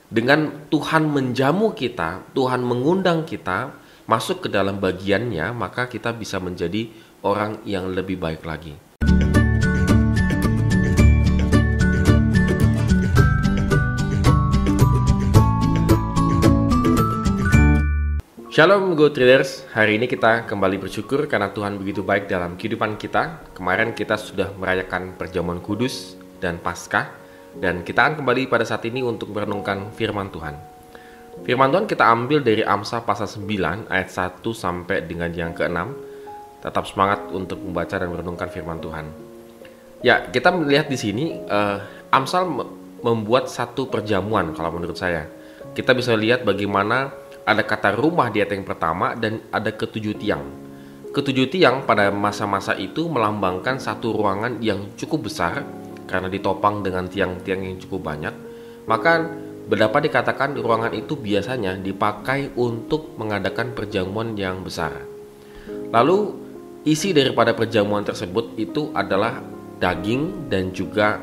Dengan Tuhan menjamu kita, Tuhan mengundang kita masuk ke dalam bagiannya, maka kita bisa menjadi orang yang lebih baik lagi. Shalom Go Traders, hari ini kita kembali bersyukur karena Tuhan begitu baik dalam kehidupan kita. Kemarin kita sudah merayakan perjamuan kudus dan Paskah, dan kita akan kembali pada saat ini untuk merenungkan firman Tuhan. Firman Tuhan kita ambil dari Amsal pasal 9 ayat 1 sampai dengan yang ke-6. Tetap semangat untuk membaca dan merenungkan firman Tuhan. Ya, kita melihat di sini Amsal membuat satu perjamuan kalau menurut saya. Kita bisa lihat bagaimana ada kata rumah di ayat yang pertama dan ada ketujuh tiang. Ketujuh tiang pada masa-masa itu melambangkan satu ruangan yang cukup besar karena ditopang dengan tiang-tiang yang cukup banyak. Maka berdapat dikatakan ruangan itu biasanya dipakai untuk mengadakan perjamuan yang besar. Lalu isi daripada perjamuan tersebut itu adalah daging dan juga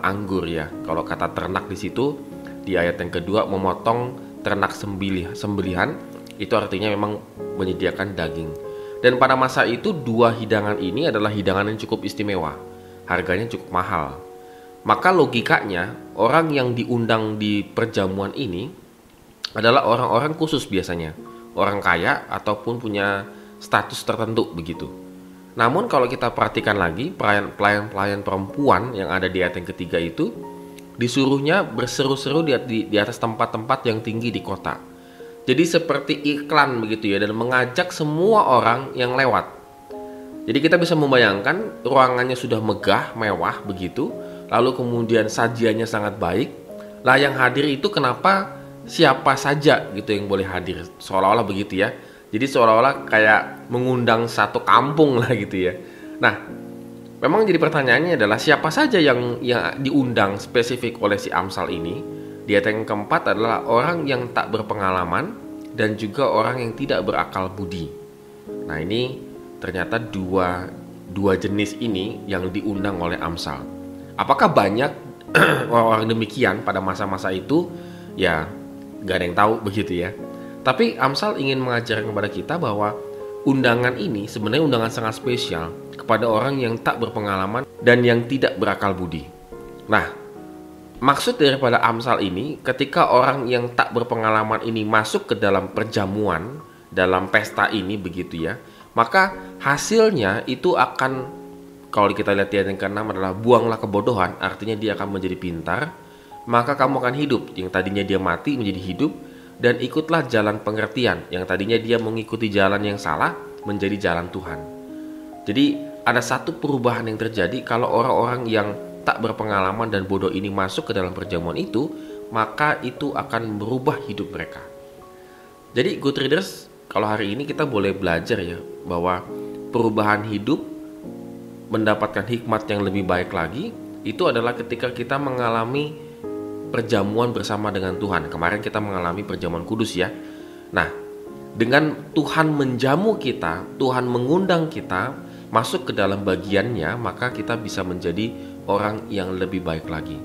anggur ya. Kalau kata ternak di situ di ayat yang kedua memotong ternak sembelihan, itu artinya memang menyediakan daging. Dan pada masa itu dua hidangan ini adalah hidangan yang cukup istimewa, harganya cukup mahal. Maka logikanya orang yang diundang di perjamuan ini adalah orang-orang khusus biasanya, orang kaya ataupun punya status tertentu begitu. Namun kalau kita perhatikan lagi, pelayan-pelayan perempuan yang ada di ayat yang ketiga itu disuruhnya berseru-seru di atas tempat-tempat yang tinggi di kota. Jadi seperti iklan begitu ya, dan mengajak semua orang yang lewat. Jadi kita bisa membayangkan ruangannya sudah megah, mewah begitu, lalu kemudian sajiannya sangat baik. Lah yang hadir itu kenapa siapa saja gitu yang boleh hadir, seolah-olah begitu ya. Jadi seolah-olah kayak mengundang satu kampung lah gitu ya. Nah, memang jadi pertanyaannya adalah siapa saja yang diundang spesifik oleh si Amsal ini. Di ayat yang keempat adalah orang yang tak berpengalaman dan juga orang yang tidak berakal budi. Nah ini ternyata dua jenis ini yang diundang oleh Amsal. Apakah banyak orang demikian pada masa-masa itu? Ya gak ada yang tahu begitu ya. Tapi Amsal ingin mengajarkan kepada kita bahwa undangan ini sebenarnya undangan sangat spesial kepada orang yang tak berpengalaman dan yang tidak berakal budi. Nah, maksud daripada Amsal ini, ketika orang yang tak berpengalaman ini masuk ke dalam perjamuan, dalam pesta ini begitu ya, maka hasilnya itu akan, kalau kita lihat yang ke-6 adalah buanglah kebodohan, artinya dia akan menjadi pintar, maka kamu akan hidup, yang tadinya dia mati menjadi hidup, dan ikutlah jalan pengertian, yang tadinya dia mengikuti jalan yang salah menjadi jalan Tuhan. Jadi ada satu perubahan yang terjadi kalau orang-orang yang tak berpengalaman dan bodoh ini masuk ke dalam perjamuan itu, maka itu akan merubah hidup mereka. Jadi Good Traders, kalau hari ini kita boleh belajar ya bahwa perubahan hidup, mendapatkan hikmat yang lebih baik lagi, itu adalah ketika kita mengalami perjamuan bersama dengan Tuhan. Kemarin kita mengalami perjamuan kudus ya. Nah, dengan Tuhan menjamu kita, Tuhan mengundang kita masuk ke dalam bagiannya, maka kita bisa menjadi orang yang lebih baik lagi.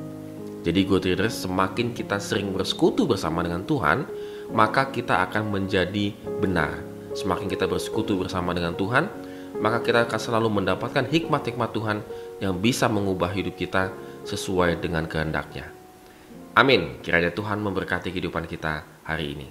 Jadi Go Traders, semakin kita sering bersekutu bersama dengan Tuhan, maka kita akan menjadi benar. Semakin kita bersekutu bersama dengan Tuhan, maka kita akan selalu mendapatkan hikmat-hikmat Tuhan yang bisa mengubah hidup kita sesuai dengan kehendak-Nya. Amin. Kiranya Tuhan memberkati kehidupan kita hari ini.